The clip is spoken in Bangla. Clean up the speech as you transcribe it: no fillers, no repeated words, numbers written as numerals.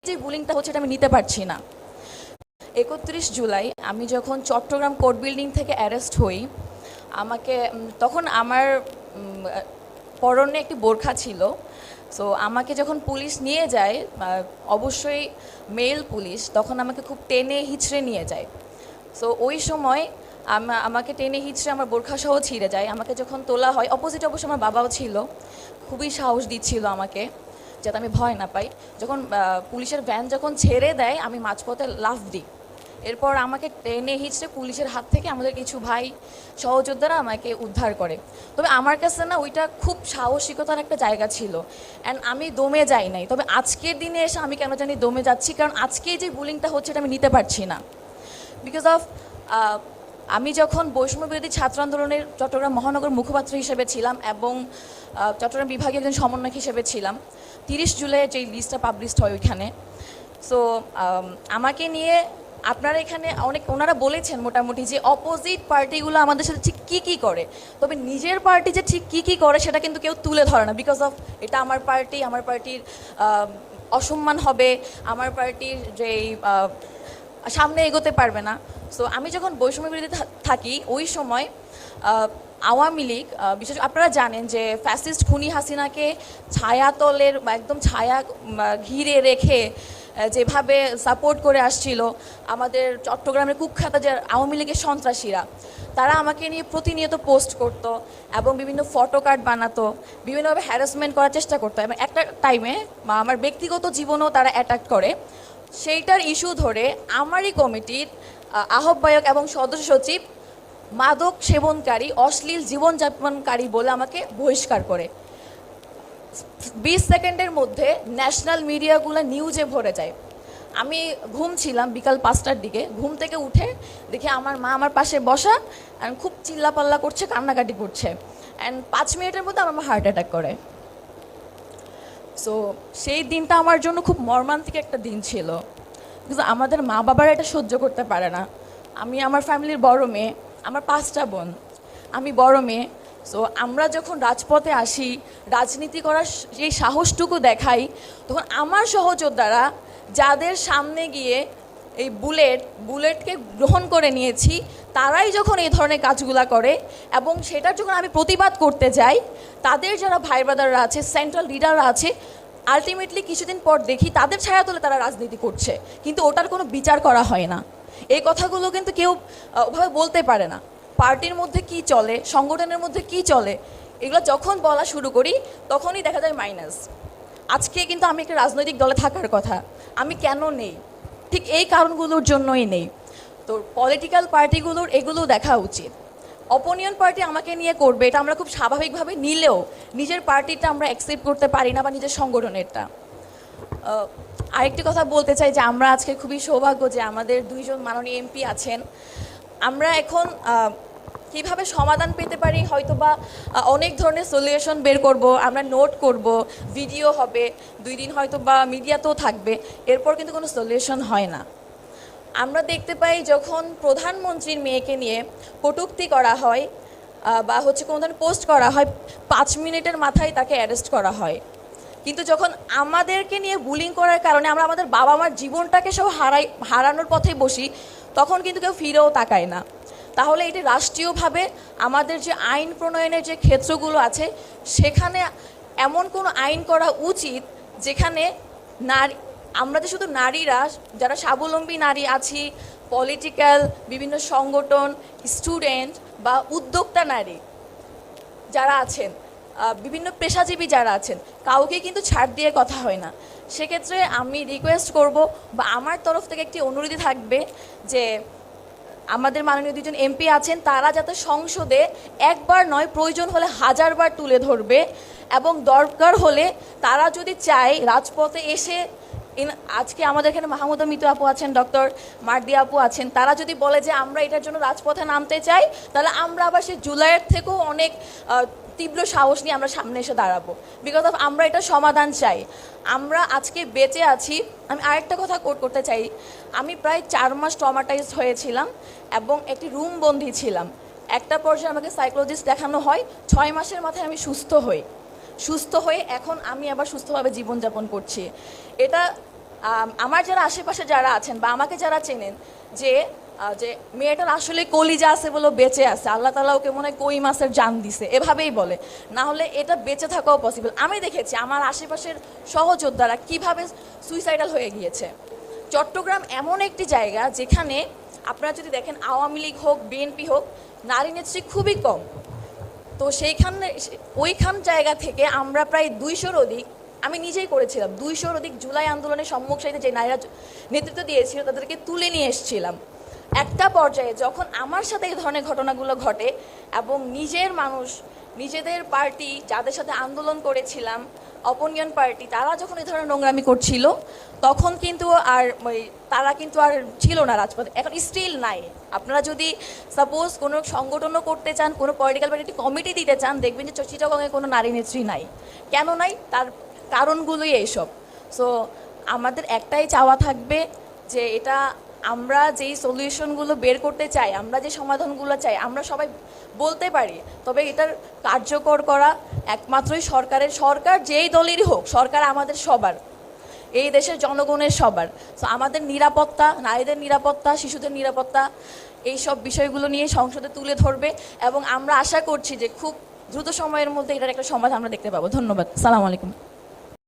যে বুলিংটা হচ্ছে এটা আমি নিতে পারছি না। 31 জুলাই আমি যখন চট্টগ্রাম কোর্ট বিল্ডিং থেকে অ্যারেস্ট হই, আমাকে তখন আমার পরনে একটি বোরখা ছিল। সো আমাকে যখন পুলিশ নিয়ে যায়, অবশ্যই মেল পুলিশ, তখন আমাকে খুব টেনে হিচড়ে নিয়ে যায়। সো ওই সময় আমাকে টেনে হিচড়ে আমার বোরখা সহ ছিঁড়ে যায়। আমাকে যখন তোলা হয়, অপোজিটে অবশ্য আমার বাবাও ছিল, খুবই সাহস দিচ্ছিল আমাকে যাতে আমি ভয় না পাই। যখন পুলিশের ভ্যান যখন ছেড়ে দেয়, আমি মাঝপথে লাফ দিই। এরপর আমাকে টেনে হিচড়ে পুলিশের হাত থেকে আমাদের কিছু ভাই সহযোদ্ধারা আমাকে উদ্ধার করে। তবে আমার কাছে না ওইটা খুব সাহসিকতার একটা জায়গা ছিল, অ্যান্ড আমি দমে যাই নাই। তবে আজকের দিনে এসে আমি কেন জানি দমে যাচ্ছি, কারণ আজকে যে বুলিংটা হচ্ছে এটা আমি নিতে পারছি না। বিকজ অফ আমি যখন বৈষম্য বিরোধী ছাত্র আন্দোলনের চট্টগ্রাম মহানগর মুখপাত্র হিসেবে ছিলাম এবং চট্টগ্রাম বিভাগীয় একজন সমন্বয়ক হিসেবে ছিলাম, 30 জুলাই যে লিস্টটা পাবলিশড হয় ওইখানে। সো আমাকে নিয়ে আপনারা এখানে ওনারা বলেছেন মোটামুটি যে অপোজিট পার্টিগুলো আমাদের সাথে ঠিক কী কী করে, তবে নিজের পার্টি যে ঠিক কী কী করে সেটা কিন্তু কেউ তুলে ধরে না। বিকজ অফ এটা আমার পার্টি, আমার পার্টির অসম্মান হবে, আমার পার্টির যেই সামনে এগোতে পারবে না। সো আমি যখন বৈষম্য বিরোধী থাকি ওই সময় আওয়ামী লীগ, বিশেষ আপনারা জানেন যে ফ্যাসিস্ট খুনি হাসিনাকে ছায়াতলের একদম ছায়া ঘিরে রেখে যেভাবে সাপোর্ট করে আসছিল আমাদের চট্টগ্রামের কুখ্যাত যে আওয়ামী লীগের সন্ত্রাসীরা, তারা আমাকে নিয়ে প্রতিনিয়ত পোস্ট করতো এবং বিভিন্ন ফটো কার্ড বানাতো, বিভিন্নভাবে হ্যারাসমেন্ট করার চেষ্টা করতো এবং একটা টাইমে আমার ব্যক্তিগত জীবনেও তারা অ্যাটাক করে। সেইটার ইস্যু ধরে আমারই কমিটির আহ্বায়ক এবং সদস্য সচিব মাদক সেবনকারী, অশ্লীল জীবনযাপনকারী বলে আমাকে বহিষ্কার করে। 20 সেকেন্ডের মধ্যে ন্যাশনাল মিডিয়াগুলো নিউজে ভরে যায়। আমি ঘুমছিলাম বিকাল 5টার দিকে, ঘুম থেকে উঠে দেখি আমার মা আমার পাশে বসা অ্যান্ড খুব চিল্লাপাল্লা করছে, কান্নাকাটি করছে, অ্যান্ড 5 মিনিটের মধ্যে আমার মা হার্ট অ্যাটাক করে। সো সেই দিনটা আমার জন্য খুব মর্মান্তিক একটা দিন ছিল, কিন্তু আমাদের মা বাবারা এটা সহ্য করতে পারে না। আমি আমার ফ্যামিলির বড় মেয়ে, আমার 5টা বোন, আমি বড় মেয়ে। সো আমরা যখন রাজপথে আসি, রাজনীতি করার এই সাহসটুকু দেখাই, তখন আমার সহযোদ্ধারা যাদের সামনে গিয়ে এই বুলেটকে গ্রহণ করে নিয়েছি, তারাই যখন এই ধরনের কাজগুলা করে এবং সেটার যখন আমি প্রতিবাদ করতে যাই, তাদের যারা ভাই ব্রাদাররা আছে, সেন্ট্রাল লিডাররা আছে, আলটিমেটলি কিছুদিন পর দেখি তাদের ছায়াতলে তারা রাজনীতি করছে, কিন্তু ওটার কোনো বিচার করা হয় না। এই কথাগুলো কিন্তু কেউ ওভাবে বলতে পারে না। পার্টির মধ্যে কি চলে, সংগঠনের মধ্যে কি চলে, এগুলো যখন বলা শুরু করি তখনই দেখা যায় মাইনাস। আজকে কিন্তু আমি একটা রাজনৈতিক দলে থাকার কথা, আমি কেন নেই? ঠিক এই কারণগুলোর জন্যই নেই। তো পলিটিক্যাল পার্টিগুলোর এগুলো দেখা উচিত। অপোনিয়ন পার্টি আমাকে নিয়ে করবে, এটা আমরা খুব স্বাভাবিকভাবে নিলেও নিজের পার্টিটা আমরা অ্যাকসেপ্ট করতে পারি না, বা নিজের সংগঠনেরটা। আরেকটি কথা বলতে চাই যে আমরা আজকে খুবই সৌভাগ্য যে আমাদের 2জন মাননীয় এমপি আছেন। আমরা এখন কিভাবে সমাধান পেতে পারি, হয়তো বা অনেক ধরনের সলিউশন বের করব, আমরা নোট করব, ভিডিও হবে, 2 দিন হয়তো বা মিডিয়াতেও থাকবে, এরপর কিন্তু কোনো সলিউশন হয় না। আমরা দেখতে পাই যখন প্রধানমন্ত্রীর মেয়েকে নিয়ে কটূক্তি করা হয় বা কোনো ধরনের পোস্ট করা হয়, 5 মিনিটের মাথায় তাকে অ্যারেস্ট করা হয়। কিন্তু যখন আমাদেরকে নিয়ে বুলিং করার কারণে আমরা আমাদের বাবা মার জীবনটাকে সব হারানোর পথে বসি, তখন কিন্তু কেউ ফিরেও তাকায় না। তাহলে এটি রাষ্ট্রীয়ভাবে আমাদের যে আইন প্রণয়নের যে ক্ষেত্রগুলো আছে, সেখানে এমন কোনো আইন করা উচিত যেখানে আমরা যে শুধু নারীরা, যারা স্বাবলম্বী নারী আছি, পলিটিক্যাল বিভিন্ন সংগঠন, স্টুডেন্ট বা উদ্যোক্তা নারী যারা আছেন, বিভিন্ন পেশাজীবী যারা আছেন, কাউকে কিন্তু ছাড় দিয়ে কথা হয় না। সেক্ষেত্রে আমি রিকোয়েস্ট করব বা আমার তরফ থেকে একটি অনুরোধই থাকবে যে আমাদের মাননীয় 2জন এমপি আছেন, তারা যাতে সংসদে একবার নয়, প্রয়োজন হলে 1000 বার তুলে ধরবে, এবং দরকার হলে তারা যদি চায় রাজপথে এসে, আজকে আমাদের এখানে মাহমুদা মিতু আপু আছেন, ডক্টর মার্দিয়া আপু আছেন, তারা যদি বলে যে আমরা এটার জন্য রাজপথে নামতে চাই, তাহলে আমরা আবার সেই জুলাইয়ের থেকেও অনেক তীব্র সাহস নিয়ে আমরা সামনে এসে দাঁড়াবো। বিকজ অফ আমরা এটা সমাধান চাই। আমরা আজকে বেঁচে আছি। আমি আরেকটা কথা কোট করতে চাই, আমি প্রায় 4 মাস ট্রমাটাইজড হয়েছিলাম এবং একটি রুম বন্দি ছিলাম। একটা পর্যায়ে আমাকে সাইকোলজিস্ট দেখানো হয়, 6 মাসের মাথায় আমি সুস্থ হয়ে এখন আমি আবার সুস্থভাবে জীবনযাপন করছি। এটা আমার যারা আশেপাশে যারা আছেন বা আমাকে যারা চেনেন যে যে মেয়েটার আসলে কলিজা আছে বলে বেঁচে আছে, আল্লাহ তাআলা ওকে মনে হয় কই মাছের জান দিছে, এভাবেই বলে, না হলে এটা বেঁচে থাকাও পসিবল। আমি দেখেছি আমার আশেপাশের সহযোদ্ধারা কিভাবে সুইসাইডাল হয়ে গিয়েছে। চট্টগ্রাম এমন একটি জায়গা যেখানে আপনারা যদি দেখেন আওয়ামী লীগ হোক বিএনপি হোক, নারী নেত্রী খুবই কম। তো ওইখান জায়গা থেকে আমরা প্রায় 200-র অধিক, আমি নিজেই করেছিলাম, 200-র অধিক জুলাই আন্দোলনের সম্মুখ সারিতে যে নারীরা নেতৃত্ব দিয়েছিল তাদেরকে তুলে নিয়ে এসেছিলাম। একটা পর্যায়ে যখন আমার সাথে এই ধরনের ঘটনাগুলো ঘটে এবং নিজের মানুষ, নিজেদের পার্টি যাদের সাথে আন্দোলন করেছিলাম, অপোনিয়ন পার্টি, তারা যখন এই ধরনের নোংরামি করছিল তখন কিন্তু আর তারা কিন্তু আর ছিল না রাজপথে, এখন স্টিল নাই। আপনারা যদি সাপোজ কোনো সংগঠনও করতে চান, কোনো পলিটিক্যাল পার্টি কমিটি দিতে চান, দেখবেন যে চিটাগংয়ে কোনো নারী নেত্রী নাই। কেন নাই? তার কারণগুলোই এইসব। সো আমাদের একটাই চাওয়া থাকবে যে এটা আমরা যেই সলিউশনগুলো বের করতে চাই, আমরা যে সমাধানগুলো চাই, আমরা সবাই বলতে পারি, তবে এটার কার্যকর করা একমাত্রই সরকার যেই দলেরই হোক, সরকার আমাদের সবার, এই দেশের জনগণের সবার। সো আমাদের নিরাপত্তা, নারীদের নিরাপত্তা, শিশুদের নিরাপত্তা, এই সব বিষয়গুলো নিয়ে সংসদে তুলে ধরবে এবং আমরা আশা করছি যে খুব দ্রুত সময়ের মধ্যে এটার একটা সমাধান আমরা দেখতে পাবো। ধন্যবাদ। আসসালামু আলাইকুম।